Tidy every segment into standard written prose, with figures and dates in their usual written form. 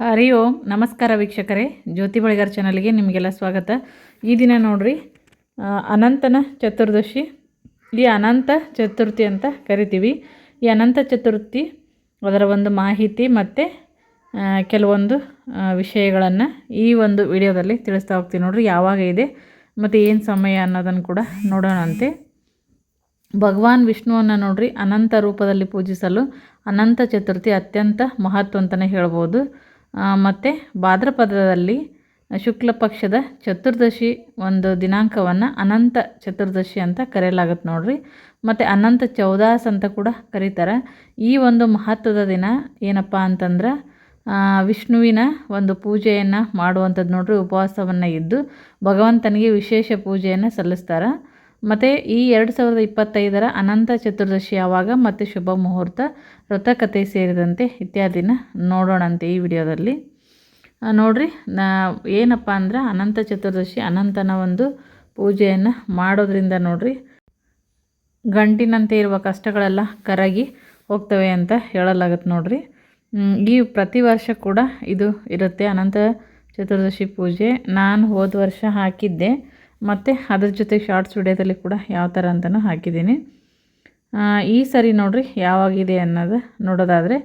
ಹರಿ ಓಂ ನಮಸ್ಕಾರ ವೀಕ್ಷಕರೇ, ಜ್ಯೋತಿ ಬಳಿಗಾರ್ ಚಾನಲ್ಗೆ ನಿಮಗೆಲ್ಲ ಸ್ವಾಗತ. ಈ ದಿನ ನೋಡ್ರಿ ಅನಂತನ ಚತುರ್ದಶಿ. ಈ ಅನಂತ ಚತುರ್ಥಿ ಅಂತ ಕರಿತೀವಿ. ಈ ಅನಂತ ಚತುರ್ಥಿ ಅದರ ಒಂದು ಮಾಹಿತಿ ಮತ್ತು ಕೆಲವೊಂದು ವಿಷಯಗಳನ್ನು ಈ ಒಂದು ವಿಡಿಯೋದಲ್ಲಿ ತಿಳಿಸ್ತಾ ಹೋಗ್ತೀವಿ. ನೋಡ್ರಿ ಯಾವಾಗ ಇದೆ ಮತ್ತು ಏನು ಸಮಯ ಅನ್ನೋದನ್ನು ಕೂಡ ನೋಡೋಣಂತೆ. ಭಗವಾನ್ ವಿಷ್ಣುವನ್ನು ನೋಡ್ರಿ ಅನಂತ ರೂಪದಲ್ಲಿ ಪೂಜಿಸಲು ಅನಂತ ಚತುರ್ಥಿ ಅತ್ಯಂತ ಮಹತ್ವ ಅಂತಲೇ ಹೇಳ್ಬೋದು. ಮತ್ತು ಭಾದ್ರಪದದಲ್ಲಿ ಶುಕ್ಲ ಪಕ್ಷದ ಚತುರ್ದಶಿ ಒಂದು ದಿನಾಂಕವನ್ನು ಅನಂತ ಚತುರ್ದಶಿ ಅಂತ ಕರೆಯಲಾಗುತ್ತೆ ನೋಡ್ರಿ. ಮತ್ತು ಅನಂತ ಚೌದಾಸ್ ಅಂತ ಕೂಡ ಕರೀತಾರೆ. ಈ ಒಂದು ಮಹತ್ವದ ದಿನ ಏನಪ್ಪ ಅಂತಂದ್ರೆ ವಿಷ್ಣುವಿನ ಒಂದು ಪೂಜೆಯನ್ನು ಮಾಡುವಂಥದ್ದು ನೋಡ್ರಿ. ಉಪವಾಸವನ್ನು ಇದ್ದು ಭಗವಂತನಿಗೆ ವಿಶೇಷ ಪೂಜೆಯನ್ನು ಸಲ್ಲಿಸ್ತಾರೆ. ಮತ್ತು ಈ 2025 ಅನಂತ ಚತುರ್ದಶಿ ಯಾವಾಗ ಮತ್ತು ಶುಭ ಮುಹೂರ್ತ, ವ್ರತಕಥೆ ಸೇರಿದಂತೆ ಇತ್ಯಾದಿನ ನೋಡೋಣಂತೆ ಈ ವಿಡಿಯೋದಲ್ಲಿ. ನೋಡ್ರಿ ಏನಪ್ಪ ಅಂದ್ರೆ ಅನಂತ ಚತುರ್ದಶಿ ಅನಂತನ ಒಂದು ಪೂಜೆಯನ್ನು ಮಾಡೋದ್ರಿಂದ ನೋಡ್ರಿ ಗಂಟಿನಂತೆ ಇರುವ ಕಷ್ಟಗಳೆಲ್ಲ ಕರಗಿ ಹೋಗ್ತವೆ ಅಂತ ಹೇಳಲಾಗುತ್ತೆ ನೋಡ್ರಿ. ಈ ಪ್ರತಿ ವರ್ಷ ಕೂಡ ಇದು ಇರುತ್ತೆ ಅನಂತ ಚತುರ್ದಶಿ ಪೂಜೆ. ನಾನು ಹೋದ ವರ್ಷ ಹಾಕಿದ್ದೆ ಮತ್ತು ಅದ್ರ ಜೊತೆ ಶಾರ್ಟ್ಸ್ ವಿಡಿಯೋದಲ್ಲಿ ಕೂಡ ಯಾವ ಥರ ಅಂತಲೂ ಹಾಕಿದ್ದೀನಿ. ಈ ಸರಿ ನೋಡ್ರಿ ಯಾವಾಗಿದೆ ಅನ್ನೋದು ನೋಡೋದಾದರೆ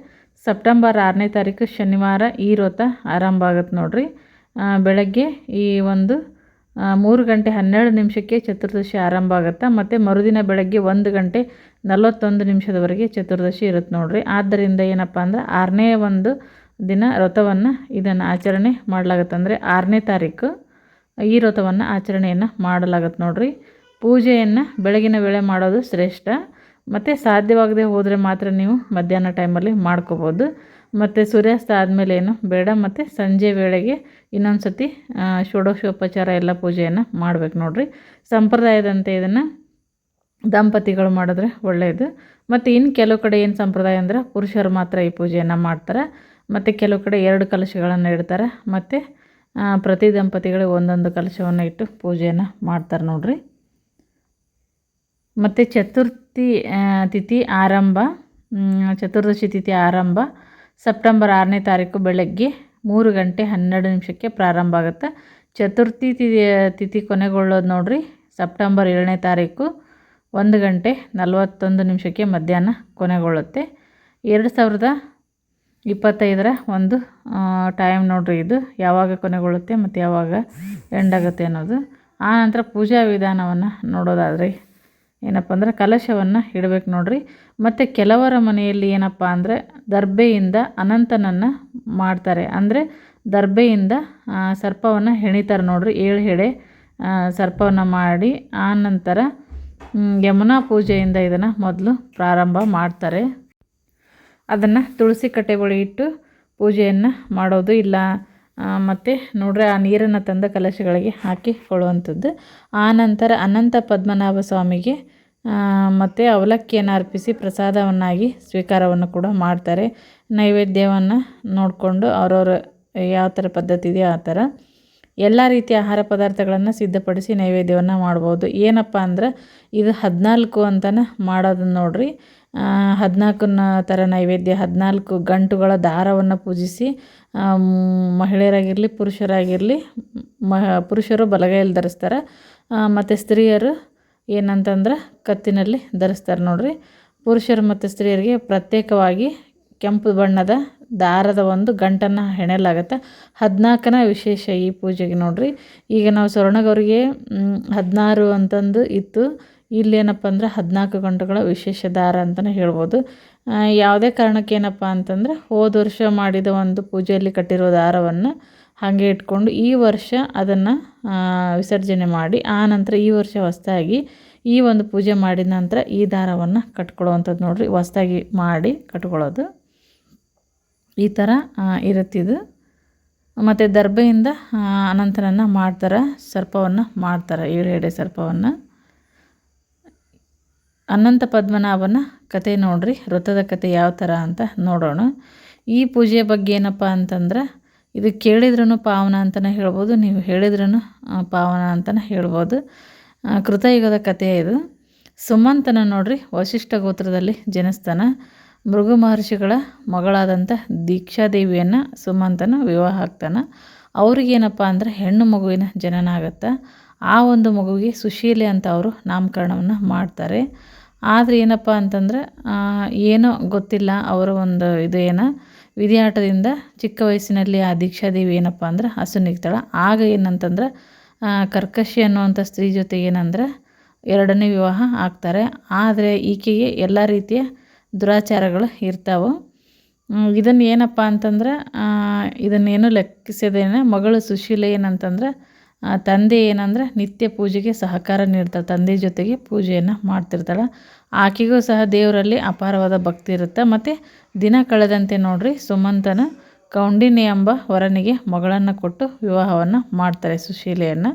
ಸೆಪ್ಟೆಂಬರ್ 6ನೇ ತಾರೀಕು ಶನಿವಾರ ಈ ವ್ರತ ಆರಂಭ ಆಗುತ್ತೆ ನೋಡ್ರಿ. ಬೆಳಗ್ಗೆ ಈ ಒಂದು 3 ಗಂಟೆ 12 ನಿಮಿಷಕ್ಕೆ ಚತುರ್ದಶಿ ಆರಂಭ ಆಗುತ್ತೆ. ಮತ್ತು ಮರುದಿನ ಬೆಳಗ್ಗೆ 1 ಗಂಟೆ 41 ನಿಮಿಷದವರೆಗೆ ಚತುರ್ದಶಿ ಇರುತ್ತೆ ನೋಡ್ರಿ. ಆದ್ದರಿಂದ ಏನಪ್ಪ ಅಂದ್ರೆ 6ನೇ ಒಂದು ದಿನ ವ್ರತವನ್ನು ಇದನ್ನು ಆಚರಣೆ ಮಾಡಲಾಗುತ್ತೆ. ಅಂದರೆ 6ನೇ ತಾರೀಕು ಈ ವ್ರತವನ್ನು ಆಚರಣೆಯನ್ನು ಮಾಡಲಾಗುತ್ತೆ ನೋಡ್ರಿ. ಪೂಜೆಯನ್ನು ಬೆಳಗಿನ ವೇಳೆ ಮಾಡೋದು ಶ್ರೇಷ್ಠ. ಮತ್ತು ಸಾಧ್ಯವಾಗದೆ ಹೋದರೆ ಮಾತ್ರ ನೀವು ಮಧ್ಯಾಹ್ನ ಟೈಮಲ್ಲಿ ಮಾಡ್ಕೋಬೋದು. ಮತ್ತು ಸೂರ್ಯಾಸ್ತ ಆದಮೇಲೆ ಏನು ಬೇಡ. ಮತ್ತು ಸಂಜೆ ವೇಳೆಗೆ ಇನ್ನೊಂದು ಸತಿ ಷೋಡಶೋಪಚಾರ ಎಲ್ಲ ಪೂಜೆಯನ್ನು ಮಾಡಬೇಕು ನೋಡ್ರಿ. ಸಂಪ್ರದಾಯದಂತೆ ಇದನ್ನು ದಂಪತಿಗಳು ಮಾಡಿದ್ರೆ ಒಳ್ಳೆಯದು. ಮತ್ತು ಇನ್ನು ಕೆಲವು ಕಡೆ ಏನು ಸಂಪ್ರದಾಯ ಅಂದ್ರೆ ಪುರುಷರು ಮಾತ್ರ ಈ ಪೂಜೆಯನ್ನು ಮಾಡ್ತಾರೆ. ಮತ್ತು ಕೆಲವು ಕಡೆ 2 ಕಲಶಗಳನ್ನು ಇಡ್ತಾರೆ. ಮತ್ತು ಪ್ರತಿ ದಂಪತಿಗಳಿಗೆ ಒಂದೊಂದು ಕಲಶವನ್ನು ಇಟ್ಟು ಪೂಜೆಯನ್ನು ಮಾಡ್ತಾರೆ ನೋಡ್ರಿ. ಮತ್ತು ತಿಥಿ ಆರಂಭ ಚತುರ್ದಶಿ ತಿಥಿ ಆರಂಭ ಸೆಪ್ಟೆಂಬರ್ 6ನೇ ತಾರೀಕು ಬೆಳಗ್ಗೆ 3 ಗಂಟೆ 12 ನಿಮಿಷಕ್ಕೆ ಪ್ರಾರಂಭ ಆಗುತ್ತೆ. ಚತುರ್ಥಿ ತಿಥಿ ಕೊನೆಗೊಳ್ಳೋದು ನೋಡ್ರಿ ಸೆಪ್ಟೆಂಬರ್ 7ನೇ ತಾರೀಕು 1 ಗಂಟೆ 41 ನಿಮಿಷಕ್ಕೆ ಮಧ್ಯಾಹ್ನ ಕೊನೆಗೊಳ್ಳುತ್ತೆ. 2025 ಒಂದು ಟೈಮ್ ನೋಡ್ರಿ. ಇದು ಯಾವಾಗ ಕೊನೆಗೊಳ್ಳುತ್ತೆ ಮತ್ತು ಯಾವಾಗ ಎಂಡ್ ಆಗುತ್ತೆ ಅನ್ನೋದು. ಆ ನಂತರ ಪೂಜಾ ವಿಧಾನವನ್ನು ನೋಡೋದಾದರೆ ಏನಪ್ಪ ಅಂದ್ರೆ ಕಲಶವನ್ನು ಇಡಬೇಕು ನೋಡ್ರಿ. ಮತ್ತು ಕೆಲವರ ಮನೆಯಲ್ಲಿ ಏನಪ್ಪ ಅಂದರೆ ದರ್ಬೆಯಿಂದ ಅನಂತನನ್ನು ಮಾಡ್ತಾರೆ. ಅಂದರೆ ದರ್ಬೆಯಿಂದ ಸರ್ಪವನ್ನು ಹೆಣಿತಾರೆ ನೋಡ್ರಿ. 7 ಎಡೆ ಸರ್ಪವನ್ನು ಮಾಡಿ ಆ ನಂತರ ಯಮುನಾ ಪೂಜೆಯಿಂದ ಇದನ್ನು ಮೊದಲು ಪ್ರಾರಂಭ ಮಾಡ್ತಾರೆ. ಅದನ್ನು ತುಳಸಿ ಕಟ್ಟೆ ಬಳಿ ಇಟ್ಟು ಪೂಜೆಯನ್ನು ಮಾಡೋದು ಇಲ್ಲ. ಮತ್ತು ನೋಡ್ರಿ ಆ ನೀರನ್ನು ತಂದ ಕಲಶಗಳಿಗೆ ಹಾಕಿಕೊಳ್ಳುವಂಥದ್ದು. ಆ ನಂತರ ಅನಂತ ಪದ್ಮನಾಭ ಸ್ವಾಮಿಗೆ ಮತ್ತು ಅವಲಕ್ಕಿಯನ್ನು ಅರ್ಪಿಸಿ ಪ್ರಸಾದವನ್ನಾಗಿ ಸ್ವೀಕಾರವನ್ನು ಕೂಡ ಮಾಡ್ತಾರೆ. ನೈವೇದ್ಯವನ್ನು ನೋಡಿಕೊಂಡು ಅವ್ರವ್ರ ಯಾವ ಥರ ಪದ್ಧತಿ ಇದೆಯೋ ಆ ಥರ ಎಲ್ಲ ರೀತಿಯ ಆಹಾರ ಪದಾರ್ಥಗಳನ್ನು ಸಿದ್ಧಪಡಿಸಿ ನೈವೇದ್ಯವನ್ನು ಮಾಡ್ಬೋದು. ಏನಪ್ಪ ಅಂದ್ರೆ ಇದು 14 ಅಂತಲೇ ಮಾಡೋದು ನೋಡ್ರಿ. 14 ಥರ ನೈವೇದ್ಯ, 14 ಗಂಟುಗಳ ದಾರವನ್ನು ಪೂಜಿಸಿ ಮಹಿಳೆಯರಾಗಿರಲಿ ಪುರುಷರಾಗಿರಲಿ ಪುರುಷರು ಬಲಗೈಯಲ್ಲಿ ಧರಿಸ್ತಾರೆ. ಮತ್ತು ಸ್ತ್ರೀಯರು ಏನಂತಂದ್ರೆ ಕತ್ತಿನಲ್ಲಿ ಧರಿಸ್ತಾರೆ ನೋಡ್ರಿ. ಪುರುಷರು ಮತ್ತು ಸ್ತ್ರೀಯರಿಗೆ ಪ್ರತ್ಯೇಕವಾಗಿ ಕೆಂಪು ಬಣ್ಣದ ದಾರದ ಒಂದು ಗಂಟನ್ನು ಹೆಣೆಯಲಾಗುತ್ತೆ. 14ನ ವಿಶೇಷ ಈ ಪೂಜೆಗೆ ನೋಡ್ರಿ. ಈಗ ನಾವು ಸ್ವರ್ಣಗೌರಿಗೆ 16 ಅಂತಂದು ಇತ್ತು. ಇಲ್ಲೇನಪ್ಪ ಅಂದ್ರೆ 14 ಗಂಟುಗಳ ವಿಶೇಷ ದಾರ ಅಂತಲೇ ಹೇಳ್ಬೋದು. ಯಾವುದೇ ಕಾರಣಕ್ಕೆ ಏನಪ್ಪ ಅಂತಂದರೆ ಹೋದ ವರ್ಷ ಮಾಡಿದ ಒಂದು ಪೂಜೆಯಲ್ಲಿ ಕಟ್ಟಿರೋ ದಾರವನ್ನು ಹಾಗೆ ಇಟ್ಕೊಂಡು ಈ ವರ್ಷ ಅದನ್ನು ವಿಸರ್ಜನೆ ಮಾಡಿ ಆ ನಂತರ ಈ ವರ್ಷ ಹೊಸದಾಗಿ ಈ ಒಂದು ಪೂಜೆ ಮಾಡಿದ ನಂತರ ಈ ದಾರವನ್ನು ಕಟ್ಕೊಳ್ಳುವಂಥದ್ದು ನೋಡ್ರಿ. ಹೊಸದಾಗಿ ಮಾಡಿ ಕಟ್ಕೊಳ್ಳೋದು ಈ ಥರ ಇರುತ್ತಿದ್ದು. ಮತ್ತು ದರ್ಬೆಯಿಂದ ಅನಂತನನ್ನು ಮಾಡ್ತಾರೆ. ಸರ್ಪವನ್ನು ಮಾಡ್ತಾರೆ, 7 ಎಡೆ ಸರ್ಪವನ್ನು. ಅನಂತ ಪದ್ಮನಾಭನ ಕತೆ ನೋಡ್ರಿ, ವ್ರತದ ಕತೆ ಯಾವ ಥರ ಅಂತ ನೋಡೋಣ. ಈ ಪೂಜೆಯ ಬಗ್ಗೆ ಏನಪ್ಪ ಅಂತಂದ್ರೆ ಇದು ಕೇಳಿದ್ರೂ ಪಾವನ ಅಂತಲೇ ಹೇಳ್ಬೋದು, ನೀವು ಹೇಳಿದ್ರೂ ಪಾವನ ಅಂತಲೇ ಹೇಳ್ಬೋದು. ಕೃತಯುಗದ ಕಥೆ ಇದು. ಸುಮಂತನ ನೋಡ್ರಿ ವಶಿಷ್ಠ ಗೋತ್ರದಲ್ಲಿ ಜನಿಸ್ತಾನ. ಭೃಗು ಮಹರ್ಷಿಗಳ ಮಗಳಾದಂಥ ದೀಕ್ಷಾದೇವಿಯನ್ನು ಸುಮಂತನ ವಿವಾಹ ಆಗ್ತಾನೆ. ಅವ್ರಿಗೇನಪ್ಪ ಅಂದರೆ ಹೆಣ್ಣು ಮಗುವಿನ ಜನನ ಆಗುತ್ತೆ. ಆ ಒಂದು ಮಗುವಿಗೆ ಸುಶೀಲೆ ಅಂತ ಅವರು ನಾಮಕರಣವನ್ನು ಮಾಡ್ತಾರೆ. ಆದರೆ ಏನಪ್ಪ ಅಂತಂದ್ರೆ ಏನೋ ಗೊತ್ತಿಲ್ಲ ಅವರ ಒಂದು ಇದು ವಿಧಿಯಾಟದಿಂದ ಚಿಕ್ಕ ವಯಸ್ಸಿನಲ್ಲಿ ಆ ದೀಕ್ಷಾದೇವಿ ಏನಪ್ಪ ಅಂದ್ರೆ ಹಸುನಿಗ್ತಾಳೆ. ಆಗ ಏನಂತಂದ್ರೆ ಕರ್ಕಶಿ ಅನ್ನುವಂಥ ಸ್ತ್ರೀ ಜೊತೆ ಏನಂದ್ರೆ 2ನೇ ವಿವಾಹ ಆಗ್ತಾರೆ. ಆದರೆ ಈಕೆಗೆ ಎಲ್ಲ ರೀತಿಯ ದುರಾಚಾರಗಳು ಇರ್ತಾವೆ. ಇದನ್ನು ಏನಪ್ಪ ಅಂತಂದ್ರೆ ಇದನ್ನೇನು ಲೆಕ್ಕಿಸದೇನೆ ಮಗಳು ಸುಶೀಲೆ ಏನಂತಂದ್ರೆ ತಂದೆ ಏನಂದ್ರೆ ನಿತ್ಯ ಪೂಜೆಗೆ ಸಹಕಾರ ನೀಡ್ತಾಳೆ. ತಂದೆ ಜೊತೆಗೆ ಪೂಜೆಯನ್ನು ಮಾಡ್ತಿರ್ತಾಳೆ. ಆಕೆಗೂ ಸಹ ದೇವರಲ್ಲಿ ಅಪಾರವಾದ ಭಕ್ತಿ ಇರುತ್ತೆ. ಮತ್ತು ದಿನ ಕಳೆದಂತೆ ನೋಡ್ರಿ ಸುಮಂತನ ಕೌಂಡಿನ್ಯ ಎಂಬ ವರನಿಗೆ ಮಗಳನ್ನು ಕೊಟ್ಟು ವಿವಾಹವನ್ನು ಮಾಡ್ತಾರೆ ಸುಶೀಲೆಯನ್ನು.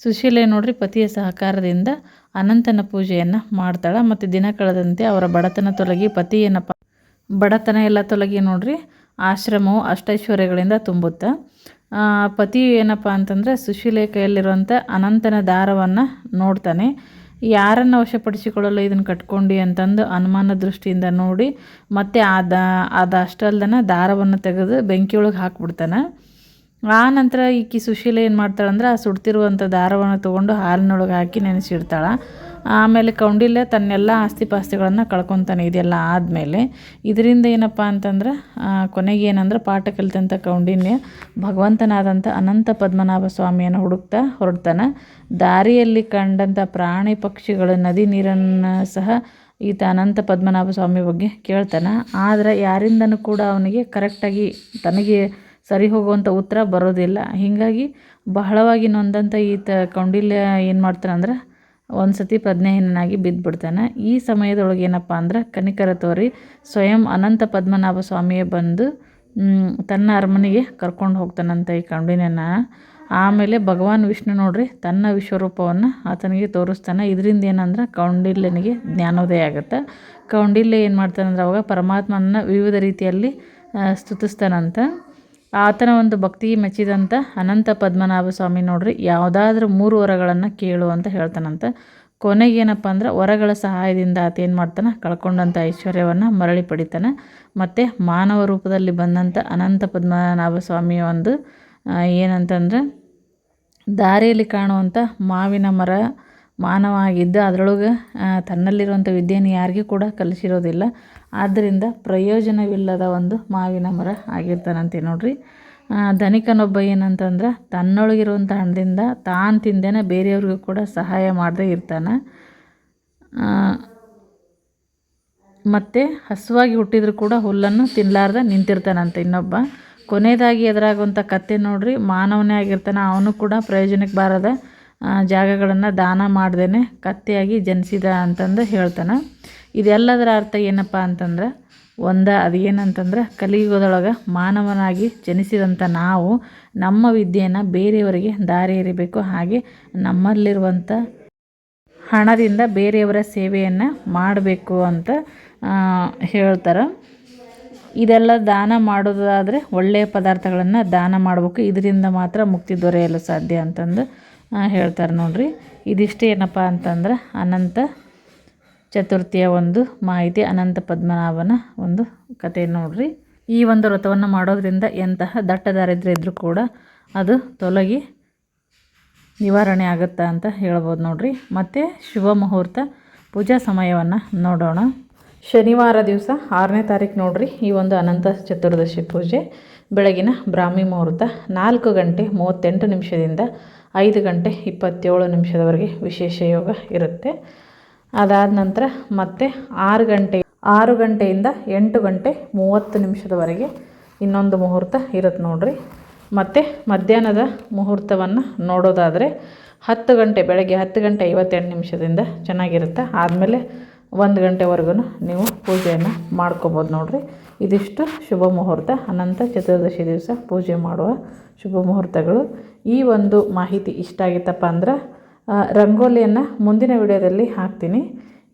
ಸುಶೀಲೆ ನೋಡ್ರಿ ಪತಿಯ ಸಹಕಾರದಿಂದ ಅನಂತನ ಪೂಜೆಯನ್ನು ಮಾಡ್ತಾಳೆ. ಮತ್ತು ದಿನ ಕಳೆದಂತೆ ಅವರ ಬಡತನ ತೊಲಗಿ ಪತಿ ಏನಪ್ಪ ಬಡತನ ಎಲ್ಲ ತೊಲಗಿ ನೋಡ್ರಿ ಆಶ್ರಮವು ಅಷ್ಟೈಶ್ವರ್ಯಗಳಿಂದ ತುಂಬುತ್ತೆ. ಪತಿ ಏನಪ್ಪ ಅಂತಂದರೆ ಸುಶೀಲೆ ಕೈಯಲ್ಲಿರುವಂಥ ಅನಂತನ ದಾರವನ್ನು ನೋಡ್ತಾನೆ. ಯಾರನ್ನು ವಶಪಡಿಸಿಕೊಳ್ಳಲು ಇದನ್ನು ಕಟ್ಕೊಂಡು ಅಂತಂದು ಅನುಮಾನ ದೃಷ್ಟಿಯಿಂದ ನೋಡಿ ಮತ್ತೆ ಅದಷ್ಟಲ್ದನ ದಾರವನ್ನು ತೆಗೆದು ಬೆಂಕಿಯೊಳಗೆ ಹಾಕ್ಬಿಡ್ತಾನೆ. ಆ ನಂತರ ಈಕಿ ಸುಶೀಲೆ ಏನು ಮಾಡ್ತಾಳಂದ್ರೆ ಆ ಸುಡ್ತಿರುವಂಥ ದಾರವನ್ನು ತೊಗೊಂಡು ಹಾಲಿನೊಳಗೆ ಹಾಕಿ ನೆನೆಸಿಡ್ತಾಳೆ. ಆಮೇಲೆ ಕೌಂಡಿಲ್ಯ ತನ್ನೆಲ್ಲ ಆಸ್ತಿಪಾಸ್ತಿಗಳನ್ನು ಕಳ್ಕೊತಾನೆ. ಇದೆಲ್ಲ ಆದಮೇಲೆ ಇದರಿಂದ ಏನಪ್ಪ ಅಂತಂದ್ರೆ ಕೊನೆಗೆ ಏನಂದ್ರೆ ಪಾಠ ಕಲಿತಂಥ ಕೌಂಡಿನ್ಯ ಭಗವಂತನಾದಂಥ ಅನಂತ ಪದ್ಮನಾಭ ಸ್ವಾಮಿಯನ್ನು ಹುಡುಕ್ತಾ ಹೊರಡ್ತಾನೆ. ದಾರಿಯಲ್ಲಿ ಕಂಡಂಥ ಪ್ರಾಣಿ ಪಕ್ಷಿಗಳು ನದಿ ನೀರನ್ನು ಸಹ ಈತ ಅನಂತ ಪದ್ಮನಾಭ ಸ್ವಾಮಿ ಬಗ್ಗೆ ಕೇಳ್ತಾನೆ. ಆದರೆ ಯಾರಿಂದನೂ ಕೂಡ ಅವನಿಗೆ ಕರೆಕ್ಟಾಗಿ ತನಗೆ ಸರಿ ಹೋಗುವಂಥ ಉತ್ತರ ಬರೋದಿಲ್ಲ. ಹೀಗಾಗಿ ಬಹಳವಾಗಿ ನೊಂದಂಥ ಈತ ಕೌಂಡಿಲ್ಯ ಏನು ಮಾಡ್ತಾನಂದ್ರೆ ಒಂದು ಸತಿ ಪ್ರಜ್ಞಾಹೀನನಾಗಿ ಬಿದ್ದುಬಿಡ್ತಾನೆ. ಈ ಸಮಯದೊಳಗೆ ಏನಪ್ಪ ಅಂದ್ರೆ ಕನಿಕರ ತೋರಿ ಸ್ವಯಂ ಅನಂತ ಪದ್ಮನಾಭ ಸ್ವಾಮಿಯೇ ಬಂದು ತನ್ನ ಅರಮನೆಗೆ ಕರ್ಕೊಂಡು ಹೋಗ್ತಾನಂತ ಈ ಕೌಂಡಿನ್ಯನ. ಆಮೇಲೆ ಭಗವಾನ್ ವಿಷ್ಣು ನೋಡ್ರಿ ತನ್ನ ವಿಶ್ವರೂಪವನ್ನು ಆತನಿಗೆ ತೋರಿಸ್ತಾನೆ. ಇದರಿಂದ ಏನಂದ್ರೆ ಕೌಂಡಿಲ್ಯನಿಗೆ ಜ್ಞಾನೋದಯ ಆಗುತ್ತೆ. ಕೌಂಡಿಲ್ಯ ಏನು ಮಾಡ್ತಾನಂದ್ರೆ ಅವಾಗ ಪರಮಾತ್ಮನ ವಿವಿಧ ರೀತಿಯಲ್ಲಿ ಸ್ತುತಿಸ್ತಾನಂತ. ಆತನ ಒಂದು ಭಕ್ತಿಗೆ ಮೆಚ್ಚಿದಂಥ ಅನಂತ ಪದ್ಮನಾಭ ಸ್ವಾಮಿ ನೋಡ್ರಿ ಯಾವುದಾದ್ರೂ 3 ವರಗಳನ್ನು ಕೇಳು ಅಂತ ಹೇಳ್ತಾನಂತ. ಕೊನೆಗೇನಪ್ಪ ಅಂದ್ರೆ ವರಗಳ ಸಹಾಯದಿಂದ ಆತ ಏನು ಮಾಡ್ತಾನೆ ಕಳ್ಕೊಂಡಂಥ ಐಶ್ವರ್ಯವನ್ನು ಮರಳಿ ಪಡಿತಾನೆ. ಮತ್ತು ಮಾನವ ರೂಪದಲ್ಲಿ ಬಂದಂಥ ಅನಂತ ಪದ್ಮನಾಭ ಸ್ವಾಮಿಯ ಒಂದು ಏನಂತಂದ್ರೆ ದಾರಿಯಲ್ಲಿ ಕಾಣುವಂಥ ಮಾವಿನ ಮರ ಮಾನವ ಆಗಿದ್ದು ಅದರೊಳಗೆ ತನ್ನಲ್ಲಿರುವಂಥ ವಿದ್ಯೆಯನ್ನು ಯಾರಿಗೂ ಕೂಡ ಕಲಿಸಿರೋದಿಲ್ಲ. ಆದ್ದರಿಂದ ಪ್ರಯೋಜನವಿಲ್ಲದ ಒಂದು ಮಾವಿನ ಮರ ಆಗಿರ್ತಾನಂತೆ ನೋಡ್ರಿ. ಧನಿಕನೊಬ್ಬ ಏನಂತಂದ್ರೆ ತನ್ನೊಳಗಿರುವಂಥ ಹಣದಿಂದ ತಾನು ತಿಂದೇನೆ ಬೇರೆಯವ್ರಿಗೂ ಕೂಡ ಸಹಾಯ ಮಾಡದೇ ಇರ್ತಾನೆ. ಮತ್ತು ಹಸುವಾಗಿ ಹುಟ್ಟಿದ್ರು ಕೂಡ ಹುಲ್ಲನ್ನು ತಿನ್ನಲಾರ್ದೆ ನಿಂತಿರ್ತಾನಂತೆ ಇನ್ನೊಬ್ಬ. ಕೊನೆಯದಾಗಿ ಎದುರಾಗುವಂಥ ಕತ್ತೆ ನೋಡ್ರಿ ಮಾನವನೇ ಆಗಿರ್ತಾನೆ. ಅವನು ಕೂಡ ಪ್ರಯೋಜನಕ್ಕೆ ಬಾರದ ಜಾಗಗಳನ್ನು ದಾನ ಮಾಡ್ದೇ ಕತ್ತೆಯಾಗಿ ಜನಿಸಿದ ಅಂತಂದು ಹೇಳ್ತಾನೆ. ಇದೆಲ್ಲದರ ಅರ್ಥ ಏನಪ್ಪ ಅಂತಂದ್ರೆ ಅದು ಏನಂತಂದ್ರೆ ಕಲಿಯುಗದೊಳಗೆ ಮಾನವನಾಗಿ ಜನಿಸಿದಂಥ ನಾವು ನಮ್ಮ ವಿದ್ಯೆಯನ್ನು ಬೇರೆಯವರಿಗೆ ದಾರಿ ಎರಿಬೇಕು. ಹಾಗೆ ನಮ್ಮಲ್ಲಿರುವಂಥ ಹಣದಿಂದ ಬೇರೆಯವರ ಸೇವೆಯನ್ನು ಮಾಡಬೇಕು ಅಂತ ಹೇಳ್ತಾರೆ. ಇದೆಲ್ಲ ದಾನ ಮಾಡೋದಾದರೆ ಒಳ್ಳೆಯ ಪದಾರ್ಥಗಳನ್ನು ದಾನ ಮಾಡಬೇಕು. ಇದರಿಂದ ಮಾತ್ರ ಮುಕ್ತಿ ದೊರೆಯಲು ಸಾಧ್ಯ ಅಂತಂದು ಹೇಳ್ತಾರೆ ನೋಡ್ರಿ. ಇದಿಷ್ಟೇ ಏನಪ್ಪ ಅಂತಂದ್ರೆ ಅನಂತ ಚತುರ್ಥಿಯ ಒಂದು ಮಾಹಿತಿ, ಅನಂತ ಪದ್ಮನಾಭನ ಒಂದು ಕತೆ ನೋಡ್ರಿ. ಈ ಒಂದು ವ್ರತವನ್ನು ಮಾಡೋದ್ರಿಂದ ಎಂತಹ ದಟ್ಟ ದಾರಿದ್ರ್ಯ ಇದ್ದರೂ ಕೂಡ ಅದು ತೊಲಗಿ ನಿವಾರಣೆ ಆಗುತ್ತೆ ಅಂತ ಹೇಳ್ಬೋದು ನೋಡ್ರಿ. ಮತ್ತು ಶುಭ ಮುಹೂರ್ತ ಪೂಜಾ ಸಮಯವನ್ನು ನೋಡೋಣ. ಶನಿವಾರ ದಿವಸ 6ನೇ ತಾರೀಕು ನೋಡ್ರಿ ಈ ಒಂದು ಅನಂತ ಚತುರ್ದಶಿ ಪೂಜೆ. ಬೆಳಗಿನ ಬ್ರಾಹ್ಮಿ ಮುಹೂರ್ತ 4 ಗಂಟೆ 38 ನಿಮಿಷದಿಂದ 5 ಗಂಟೆ 27 ನಿಮಿಷದವರೆಗೆ ವಿಶೇಷ ಯೋಗ ಇರುತ್ತೆ. ಅದಾದ ನಂತರ ಮತ್ತೆ 6 ಗಂಟೆಯಿಂದ 8 ಗಂಟೆ 30 ನಿಮಿಷದವರೆಗೆ ಇನ್ನೊಂದು ಮುಹೂರ್ತ ಇರುತ್ತೆ ನೋಡ್ರಿ. ಮತ್ತು ಮಧ್ಯಾಹ್ನದ ಮುಹೂರ್ತವನ್ನು ನೋಡೋದಾದರೆ 10 ಗಂಟೆ ಬೆಳಗ್ಗೆ 10 ಗಂಟೆ 58 ನಿಮಿಷದಿಂದ ಚೆನ್ನಾಗಿರುತ್ತೆ. ಆದಮೇಲೆ 1 ಗಂಟೆವರೆಗೂ ನೀವು ಪೂಜೆಯನ್ನು ಮಾಡ್ಕೋಬೋದು ನೋಡ್ರಿ. ಇದಿಷ್ಟು ಶುಭ ಮುಹೂರ್ತ, ಅನಂತ ಚತುರ್ದಶಿ ದಿವಸ ಪೂಜೆ ಮಾಡುವ ಶುಭ ಮುಹೂರ್ತಗಳು. ಈ ಒಂದು ಮಾಹಿತಿ ಇಷ್ಟ ಆಗಿತ್ತಪ್ಪ ಅಂದ್ರೆ ರಂಗೋಲಿಯನ್ನು ಮುಂದಿನ ವಿಡಿಯೋದಲ್ಲಿ ಹಾಕ್ತೀನಿ.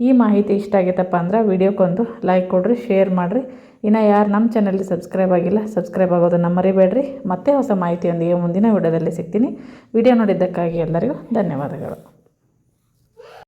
ಈ ಮಾಹಿತಿ ಇಷ್ಟ ಆಗಿತ್ತಪ್ಪ ಅಂದ್ರೆ ವಿಡಿಯೋಕ್ಕೊಂದು ಲೈಕ್ ಕೊಡಿರಿ, ಶೇರ್ ಮಾಡಿರಿ. ಇನ್ನು ಯಾರು ನಮ್ಮ ಚಾನಲ್ಗೆ ಸಬ್ಸ್ಕ್ರೈಬ್ ಆಗಿಲ್ಲ ಸಬ್ಸ್ಕ್ರೈಬ್ ಆಗೋದನ್ನು ಮರಿಬೇಡ್ರಿ. ಮತ್ತೆ ಹೊಸ ಮಾಹಿತಿಯೊಂದಿಗೆ ಮುಂದಿನ ವಿಡಿಯೋದಲ್ಲಿ ಸಿಗ್ತೀನಿ. ವಿಡಿಯೋ ನೋಡಿದ್ದಕ್ಕಾಗಿ ಎಲ್ಲರಿಗೂ ಧನ್ಯವಾದಗಳು.